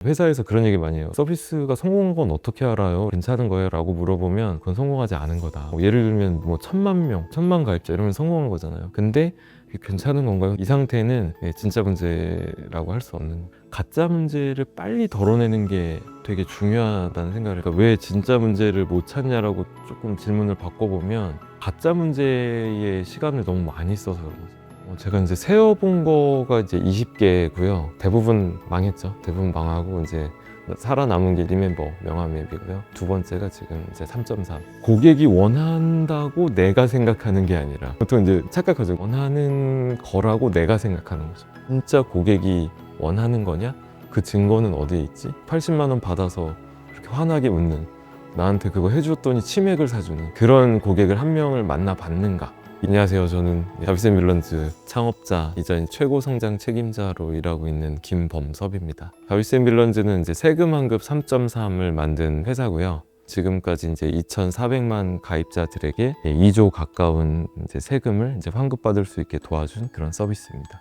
회사에서 그런 얘기 많이 해요. 서비스가 성공한 건 어떻게 알아요? 괜찮은 거예요? 라고 물어보면 그건 성공하지 않은 거다. 예를 들면 1000만 명, 1000만 가입자 이러면 성공한 거잖아요. 근데 이게 괜찮은 건가요? 이 상태는 진짜 문제라고 할 수 없는, 가짜 문제를 빨리 덜어내는 게 되게 중요하다는 생각을, 그러니까 왜 진짜 문제를 못 찾냐라고 조금 질문을 바꿔보면 가짜 문제에 시간을 너무 많이 써서 그런 거죠. 제가 이제 세어본 거가 이제 20개고요. 대부분 망했죠. 대부분 망하고 이제 살아남은 게 리멤버 명함앱이고요. 두 번째가 지금 이제 3.3. 고객이 원한다고 내가 생각하는 게 아니라, 보통 이제 착각하죠. 원하는 거라고 내가 생각하는 거죠. 진짜 고객이 원하는 거냐? 그 증거는 어디에 있지? 80만 원 받아서 그렇게 환하게 웃는, 나한테 그거 해줬더니 치맥을 사주는 그런 고객을 한 명을 만나 봤는가? 안녕하세요. 저는 자비스앤빌런즈 창업자이자 최고 성장 책임자로 일하고 있는 김범섭입니다. 자비스앤빌런즈는 이제 세금 환급 3.3을 만든 회사고요. 지금까지 이제 2,400만 가입자들에게 2조 가까운 이제 세금을 이제 환급받을 수 있게 도와준 그런 서비스입니다.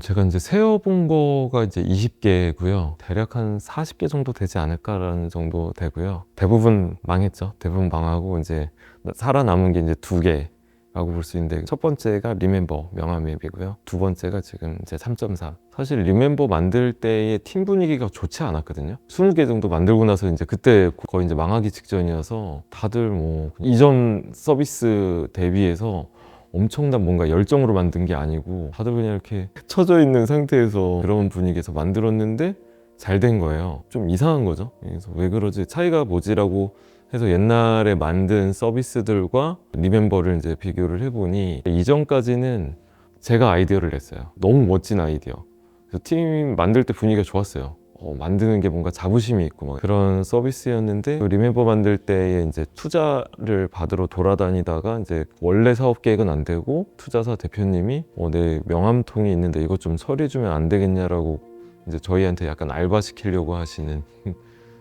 제가 이제 세어본 거가 이제 20개고요. 대략 한 40개 정도 되지 않을까라는 정도 되고요. 대부분 망했죠. 대부분 망하고 이제 살아남은 게 이제 2개라고 볼 수 있는데, 첫 번째가 리멤버 명함앱이고요. 두 번째가 지금 이제 3.3. 사실 리멤버 만들 때의 팀 분위기가 좋지 않았거든요. 20개 정도 만들고 나서 이제 그때 거의 이제 망하기 직전이어서 다들 뭐 이전 서비스 대비해서 엄청난 뭔가 열정으로 만든 게 아니고 다들 그냥 이렇게 처져 있는 상태에서 그런 분위기에서 만들었는데 잘 된 거예요. 좀 이상한 거죠. 그래서 왜 그러지? 차이가 뭐지라고 해서 옛날에 만든 서비스들과 리멤버를 이제 비교를 해보니, 이전까지는 제가 아이디어를 냈어요. 너무 멋진 아이디어. 그래서 팀 만들 때 분위기가 좋았어요. 만드는 게 뭔가 자부심이 있고 막 그런 서비스였는데, 리멤버 만들 때에 이제 투자를 받으러 돌아다니다가 이제 원래 사업 계획은 안 되고 투자사 대표님이 내 명함통이 있는데 이것 좀 처리해주면 안 되겠냐라고 이제 저희한테 약간 알바시키려고 하시는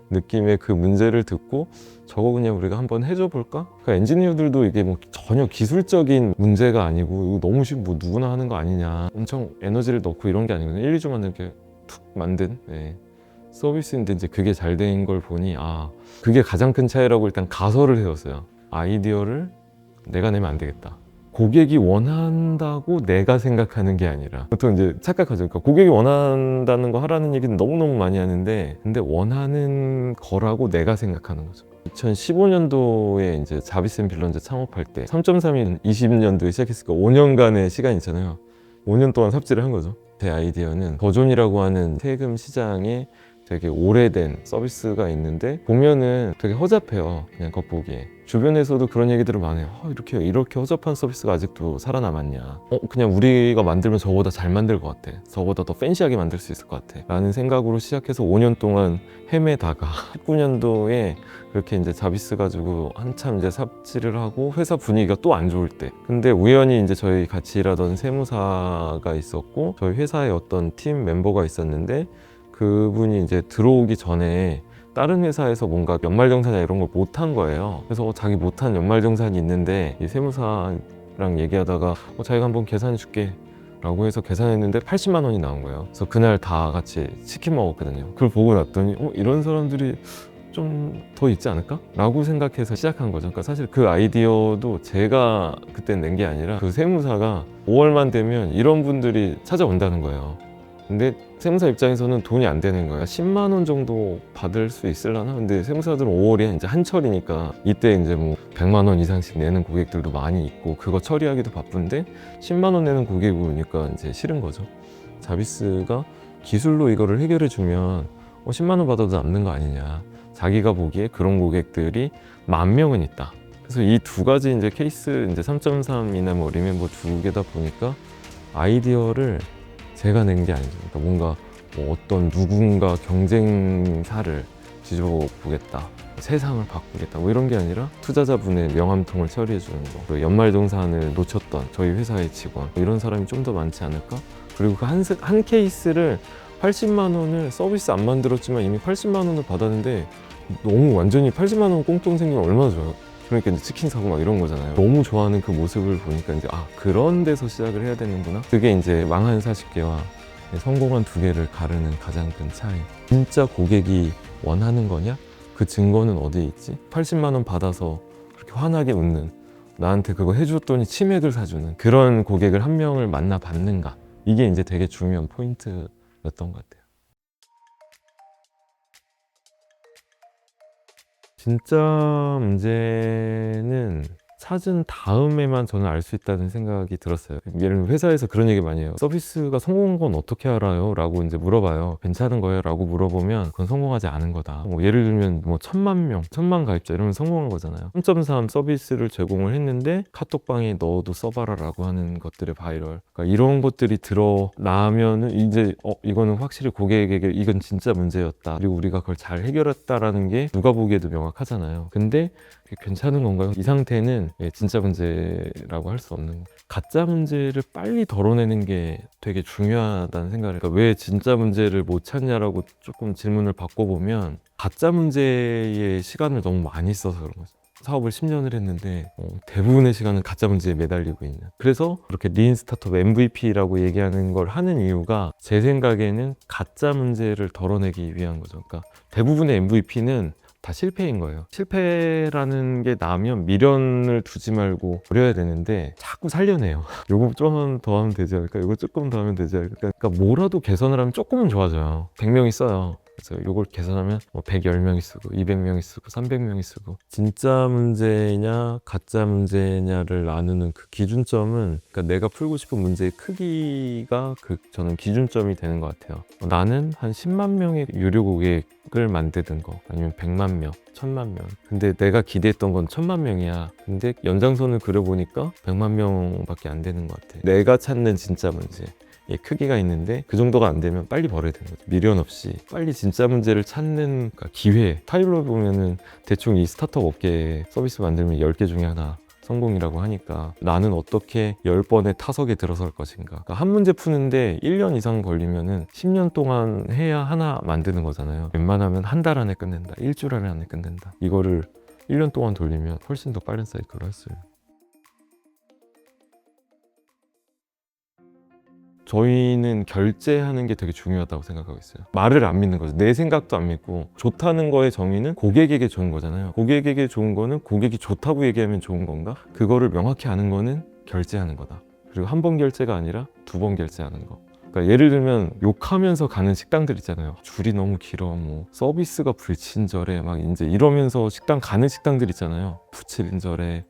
느낌의 그 문제를 듣고, 저거 그냥 우리가 한번 해줘 볼까? 그러니까 엔지니어들도 이게 뭐 전혀 기술적인 문제가 아니고 이거 너무 뭐 누구나 하는 거 아니냐, 엄청 에너지를 넣고 이런 게 아니거든요. 1, 2주 만에 이렇게 툭 만든 서비스인데, 이제 그게 잘 된 걸 보니 그게 가장 큰 차이라고 일단 가설을 세웠어요. 아이디어를 내가 내면 안 되겠다. 고객이 원한다고 내가 생각하는 게 아니라, 보통 이제 착각하죠. 그러니까 고객이 원한다는 거 하라는 얘기는 너무너무 많이 하는데, 근데 원하는 거라고 내가 생각하는 거죠. 2015년도에 이제 자비스앤빌런즈 창업할 때 3.3인 20년도에 시작했으니까 5년간의 시간이 있잖아요. 5년 동안 삽질을 한 거죠. 제 아이디어는 더존이라고 하는 세금 시장에 되게 오래된 서비스가 있는데, 보면은 되게 허접해요. 그냥 겉보기에. 주변에서도 그런 얘기들을 많이 해요. 이렇게 허접한 서비스가 아직도 살아남았냐. 그냥 우리가 만들면 저보다 잘 만들 것 같아. 저보다 더 팬시하게 만들 수 있을 것 같아. 라는 생각으로 시작해서 5년 동안 헤매다가 19년도에 그렇게 이제 자비스 가지고 한참 이제 삽질을 하고 회사 분위기가 또 안 좋을 때, 근데 우연히 이제 저희 같이 일하던 세무사가 있었고 저희 회사에 어떤 팀 멤버가 있었는데, 그분이 이제 들어오기 전에 다른 회사에서 뭔가 연말정산이나 이런 걸 못한 거예요. 그래서 자기 못한 연말정산이 있는데, 이 세무사랑 얘기하다가 자기가 한번 계산해 줄게 라고 해서 계산했는데 80만 원이 나온 거예요. 그래서 그날 다 같이 치킨 먹었거든요. 그걸 보고 났더니 이런 사람들이 좀 더 있지 않을까? 라고 생각해서 시작한 거죠. 그러니까 사실 그 아이디어도 제가 그때 낸 게 아니라, 그 세무사가 5월만 되면 이런 분들이 찾아온다는 거예요. 근데 세무사 입장에서는 돈이 안 되는 거야. 10만 원 정도 받을 수 있으려나? 근데 세무사들은 5월이 이제 한철이니까 이때 이제 뭐 100만 원 이상씩 내는 고객들도 많이 있고 그거 처리하기도 바쁜데, 10만 원 내는 고객이 오니까 이제 싫은 거죠. 자비스가 기술로 이거를 해결해 주면 10만 원 받아도 남는 거 아니냐. 자기가 보기에 그런 고객들이 10,000명은 있다. 그래서 이 두 가지 이제 케이스, 이제 3.3이나 뭐 리멤버 두 개다 보니까 아이디어를 제가 낸 게 아니죠. 그러니까 뭔가 어떤 누군가 경쟁사를 뒤집어 보겠다, 세상을 바꾸겠다, 뭐 이런 게 아니라 투자자분의 명함통을 처리해 주는 거, 그리고 연말정산을 놓쳤던 저희 회사의 직원, 이런 사람이 좀 더 많지 않을까? 그리고 그 한 케이스를 80만 원을 서비스 안 만들었지만 이미 80만 원을 받았는데, 너무 완전히 80만 원 꽁돈 생기면 얼마나 좋아요. 그러니까 이제 치킨 사고 막 이런 거잖아요. 너무 좋아하는 그 모습을 보니까 이제 그런 데서 시작을 해야 되는구나. 그게 이제 망한 40개와 성공한 2개를 가르는 가장 큰 차이. 진짜 고객이 원하는 거냐? 그 증거는 어디에 있지? 80만 원 받아서 그렇게 환하게 웃는, 나한테 그거 해줬더니 치맥을 사주는 그런 고객을 한 명을 만나 봤는가? 이게 이제 되게 중요한 포인트였던 것 같아요. 진짜 문제는 찾은 다음에만 저는 알 수 있다는 생각이 들었어요. 예를 들면 회사에서 그런 얘기 많이 해요. 서비스가 성공한 건 어떻게 알아요? 라고 이제 물어봐요. 괜찮은 거예요? 라고 물어보면 그건 성공하지 않은 거다. 뭐 예를 들면 뭐 1000만 명, 1000만 가입자 이러면 성공한 거잖아요. 3.3 서비스를 제공을 했는데 카톡방에 너도 써봐라 라고 하는 것들의 바이럴. 그러니까 이런 것들이 드러나면은 이제 이거는 확실히 고객에게 이건 진짜 문제였다. 그리고 우리가 그걸 잘 해결했다라는 게 누가 보기에도 명확하잖아요. 근데 괜찮은 건가요? 이 상태는 진짜 문제라고 할 수 없는 거예요. 가짜 문제를 빨리 덜어내는 게 되게 중요하다는 생각을 해요. 그러니까 왜 진짜 문제를 못 찾냐라고 조금 질문을 바꿔보면 가짜 문제에 시간을 너무 많이 써서 그런 거죠. 사업을 10년을 했는데 대부분의 시간은 가짜 문제에 매달리고 있는. 그래서 그렇게 린 스타트업 MVP라고 얘기하는 걸 하는 이유가 제 생각에는 가짜 문제를 덜어내기 위한 거죠. 그러니까 대부분의 MVP는 다 실패인 거예요. 실패라는 게 나면 미련을 두지 말고 버려야 되는데 자꾸 살려내요. 요거 조금 더 하면 되지 않을까? 요거 조금 더 하면 되지 않을까? 그러니까 뭐라도 개선을 하면 조금은 좋아져요. 100명이 써요. 그래서 요걸 계산하면 뭐 110명이 쓰고 200명이 쓰고 300명이 쓰고 진짜 문제냐 가짜 문제냐를 나누는 그 기준점은 그러니까 내가 풀고 싶은 문제의 크기가 저는 기준점이 되는 것 같아요. 나는 한 10만 명의 유료 고객을 만드는 거 아니면 100만 명 1000만 명. 근데 내가 기대했던 건 1000만 명이야. 근데 연장선을 그려보니까 100만 명밖에 안 되는 것 같아. 내가 찾는 진짜 문제 크기가 있는데 그 정도가 안 되면 빨리 버려야 되는 거죠. 미련 없이 빨리 진짜 문제를 찾는 기회. 타일러 보면은 대충 이 스타트업 업계에 서비스 만들면 10개 중에 하나 성공이라고 하니까 나는 어떻게 10번의 타석에 들어설 것인가. 그러니까 한 문제 푸는데 1년 이상 걸리면은 10년 동안 해야 하나 만드는 거잖아요. 웬만하면 한 달 안에 끝낸다, 일주일 안에 끝낸다. 이거를 1년 동안 돌리면 훨씬 더 빠른 사이클로 할 수 있어요. 저희는 결제하는 게 되게 중요하다고 생각하고 있어요. 말을 안 믿는 거죠. 내 생각도 안 믿고 좋다는 거의 정의는 고객에게 좋은 거잖아요. 고객에게 좋은 거는 고객이 좋다고 얘기하면 좋은 건가? 그거를 명확히 아는 거는 결제하는 거다. 그리고 한 번 결제가 아니라 2번 결제하는 거. 그러니까 예를 들면 욕하면서 가는 식당들 있잖아요. 줄이 너무 길어, 뭐 서비스가 불친절해, 막 이제 이러면서 식당 가는 식당들 있잖아요. 부친절해,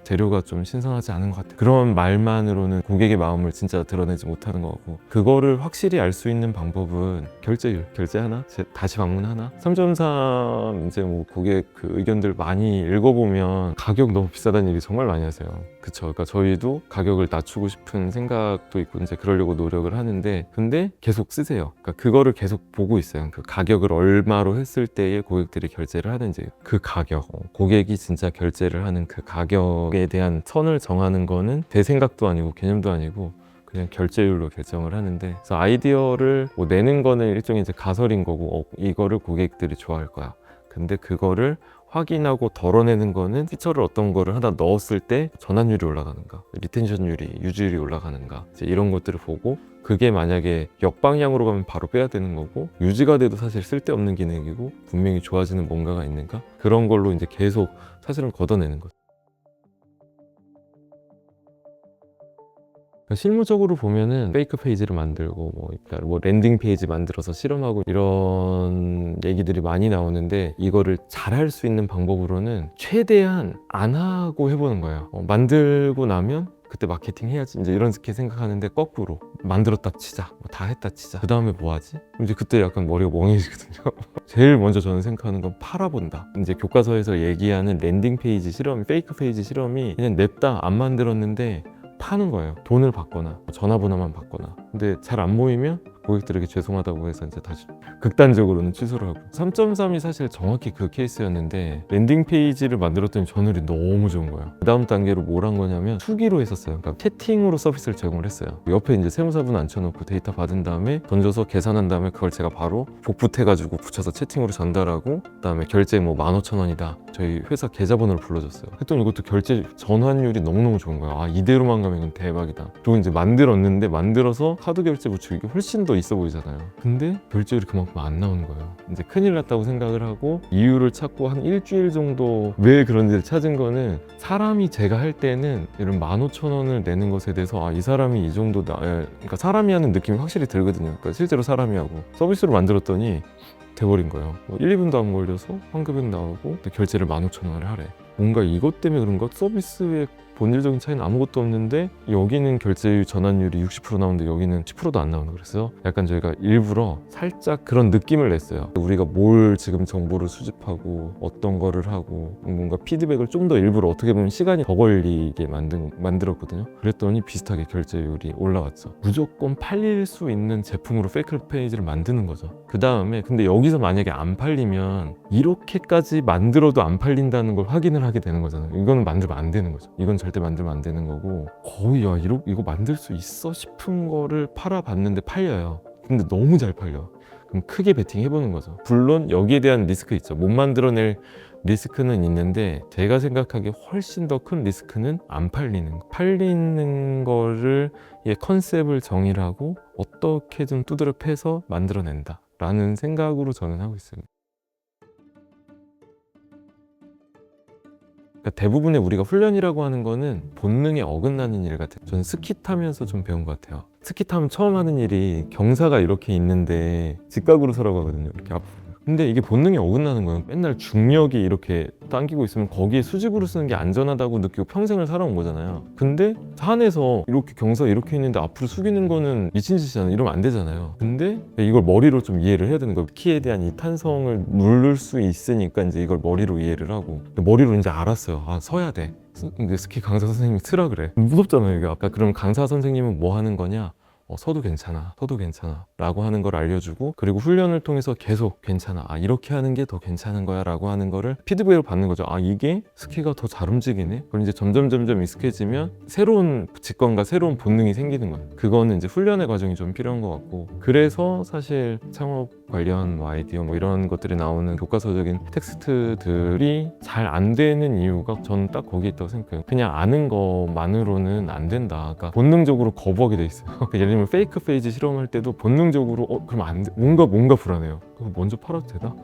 재료가 좀 신선하지 않은 것 같아. 그런 말만으로는 고객의 마음을 진짜 드러내지 못하는 거고, 그거를 확실히 알 수 있는 방법은 결제율, 결제하나? 다시 방문하나? 3.3 이제 뭐 고객 그 의견들 많이 읽어보면 가격 너무 비싸다는 얘기 정말 많이 하세요. 그쵸? 그러니까 저희도 가격을 낮추고 싶은 생각도 있고 이제 그러려고 노력을 하는데, 근데 계속 쓰세요. 그러니까 그거를 계속 보고 있어요. 그 가격을 얼마로 했을 때에 고객들이 결제를 하는지, 그 가격, 고객이 진짜 결제를 하는 그 가격에 대한 선을 정하는 거는 제 생각도 아니고 개념도 아니고 그냥 결제율로 결정을 하는데, 그래서 아이디어를 뭐 내는 거는 일종의 이제 가설인 거고 이거를 고객들이 좋아할 거야. 근데 그거를 확인하고 덜어내는 거는 피처를 어떤 거를 하나 넣었을 때 전환율이 올라가는가, 리텐션율이, 유지율이 올라가는가, 이제 이런 것들을 보고, 그게 만약에 역방향으로 가면 바로 빼야 되는 거고, 유지가 돼도 사실 쓸데없는 기능이고 분명히 좋아지는 뭔가가 있는가, 그런 걸로 이제 계속 사실은 걷어내는 거죠. 실무적으로 보면은 페이크 페이지를 만들고 뭐 랜딩 페이지 만들어서 실험하고 이런 얘기들이 많이 나오는데, 이거를 잘할 수 있는 방법으로는 최대한 안 하고 해보는 거예요. 만들고 나면 그때 마케팅 해야지 이제 이렇게 생각하는데, 거꾸로 만들었다 치자, 다 했다 치자, 그 다음에 뭐 하지? 이제 그때 약간 머리가 멍해지거든요. 제일 먼저 저는 생각하는 건 팔아본다. 이제 교과서에서 얘기하는 랜딩 페이지 실험, 페이크 페이지 실험이 그냥 냅다 안 만들었는데 파는 거예요. 돈을 받거나 전화번호만 받거나. 근데 잘 안 모이면 고객들에게 죄송하다고 해서 이제 다시 극단적으로는 취소를 하고 3.3이 사실 정확히 그 케이스였는데 랜딩 페이지를 만들었더니 전율이 너무 좋은 거예요. 그 다음 단계로 뭘 한 거냐면 투기로 했었어요. 그러니까 채팅으로 서비스를 제공을 했어요. 옆에 이제 세무사분 앉혀놓고 데이터 받은 다음에 던져서 계산한 다음에 그걸 제가 바로 복붙해가지고 붙여서 채팅으로 전달하고 그다음에 결제 뭐 15,000원이다. 저희 회사 계좌번호를 불러줬어요. 했더니 이것도 결제 전환율이 너무너무 좋은 거예요. 아, 이대로만 가면 이건 대박이다. 그리고 이제 만들었는데 만들어서 카드 결제 붙이기 훨씬 더 있어 보이잖아요. 근데 결제율이 그만큼 안 나오는 거예요. 이제 큰일 났다고 생각을 하고 이유를 찾고 한 일주일 정도 왜 그런지를 찾은 거는 사람이 제가 할 때는 이런 15,000원을 내는 것에 대해서 아, 이 사람이 이 정도 그러니까 사람이 하는 느낌이 확실히 들거든요. 그러니까 실제로 사람이 하고 서비스로 만들었더니 돼버린 거예요. 1, 2분도 안 걸려서 환급액 나오고 결제를 15,000원을 하래. 뭔가 이것 때문에 그런가 서비스의 본질적인 차이는 아무것도 없는데 여기는 결제율 전환율이 60% 나오는데 여기는 10%도 안 나오는 그래서 약간 저희가 일부러 살짝 그런 느낌을 냈어요. 우리가 뭘 지금 정보를 수집하고 어떤 거를 하고 뭔가 피드백을 좀 더 일부러 어떻게 보면 시간이 더 걸리게 만들었거든요. 그랬더니 비슷하게 결제율이 올라왔죠. 무조건 팔릴 수 있는 제품으로 페이크 페이지를 만드는 거죠. 그 다음에 근데 여기서 만약에 안 팔리면 이렇게까지 만들어도 안 팔린다는 걸 확인을 하게 되는 거잖아요. 이거는 만들면 안 되는 거죠. 이건 절대 만들면 안 되는 거고 거의 야 이거 만들 수 있어 싶은 거를 팔아봤는데 팔려요. 근데 너무 잘 팔려. 그럼 크게 베팅해보는 거죠. 물론 여기에 대한 리스크 있죠. 못 만들어낼 리스크는 있는데 제가 생각하기에 훨씬 더 큰 리스크는 안 팔리는 거. 팔리는 거를 컨셉을 정의를 하고 어떻게든 두드려 패서 만들어낸다 라는 생각으로 저는 하고 있습니다. 그러니까 대부분의 우리가 훈련이라고 하는 거는 본능에 어긋나는 일 같아요. 저는 스키 타면서 좀 배운 것 같아요. 스키 타면 처음 하는 일이 경사가 이렇게 있는데 직각으로 서라고 하거든요. 이렇게 앞으로. 근데 이게 본능에 어긋나는 거예요. 맨날 중력이 이렇게 당기고 있으면 거기에 수직으로 쓰는 게 안전하다고 느끼고 평생을 살아온 거잖아요. 근데 산에서 이렇게 경사 이렇게 있는데 앞으로 숙이는 거는 미친 짓이잖아요. 이러면 안 되잖아요. 근데 이걸 머리로 좀 이해를 해야 되는 거예요. 키에 대한 이 탄성을 누를 수 있으니까 이제 이걸 머리로 이해를 하고 머리로 이제 알았어요. 아, 서야 돼. 근데 스키 강사 선생님이 쓰라 그래. 무섭잖아요. 이게 아까 그럼 강사 선생님은 뭐 하는 거냐? 서도 괜찮아 라고 하는 걸 알려주고 그리고 훈련을 통해서 계속 괜찮아 이렇게 하는 게 더 괜찮은 거야 라고 하는 거를 피드백을 받는 거죠. 이게 스키가 더 잘 움직이네. 그럼 이제 점점 익숙해지면 새로운 직관과 새로운 본능이 생기는 거예요. 그거는 이제 훈련의 과정이 좀 필요한 것 같고 그래서 사실 창업 관련 아이디어 뭐 이런 것들이 나오는 교과서적인 텍스트들이 잘 안 되는 이유가 저는 딱 거기에 있다고 생각해요. 그냥 아는 것만으로는 안 된다. 그러니까 본능적으로 거부하게 돼 있어요. 예를 들면 페이크 페이지 실험할 때도 본능적으로 그럼 안 돼. 뭔가 불안해요. 먼저 팔아도 되나?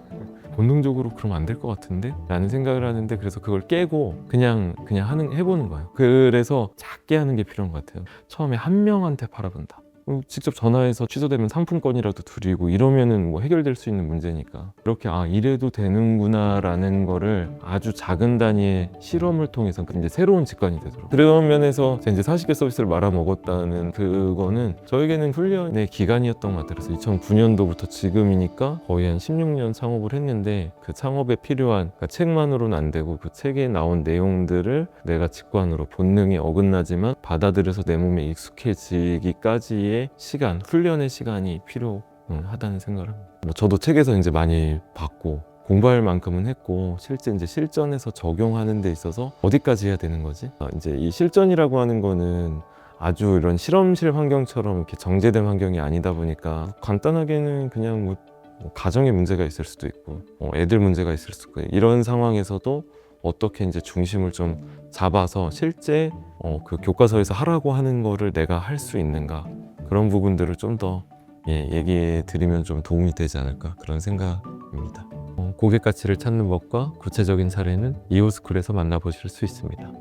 본능적으로 그러면 안 될 것 같은데? 라는 생각을 하는데 그래서 그걸 깨고 그냥 해보는 거예요. 그래서 작게 하는 게 필요한 것 같아요. 처음에 한 명한테 팔아본다. 직접 전화해서 취소되면 상품권이라도 드리고 이러면은 뭐 해결될 수 있는 문제니까 이렇게 이래도 되는구나 라는 거를 아주 작은 단위의 실험을 통해서 이제 새로운 직관이 되도록 그런 면에서 이제 40개 서비스를 말아먹었다는 그거는 저에게는 훈련의 기간이었던 것 같아요. 그래서 2009년도부터 지금이니까 거의 한 16년 창업을 했는데 그 창업에 필요한 그러니까 책만으로는 안 되고 그 책에 나온 내용들을 내가 직관으로 본능에 어긋나지만 받아들여서 내 몸에 익숙해지기까지의 시간, 훈련의 시간이 필요하다는 생각을 합니다. 저도 책에서 이제 많이 봤고 공부할 만큼은 했고 실제 이제 실전에서 적용하는 데 있어서 어디까지 해야 되는 거지? 이제 이 실전이라고 하는 거는 아주 이런 실험실 환경처럼 이렇게 정제된 환경이 아니다 보니까 간단하게는 그냥 뭐 가정에 문제가 있을 수도 있고 애들 문제가 있을 수도 있고 이런 상황에서도 어떻게 이제 중심을 좀 잡아서 실제 그 교과서에서 하라고 하는 거를 내가 할 수 있는가 그런 부분들을 좀 더 얘기해 드리면 좀 도움이 되지 않을까 그런 생각입니다. 고객 가치를 찾는 법과 구체적인 사례는 이오스쿨에서 만나보실 수 있습니다.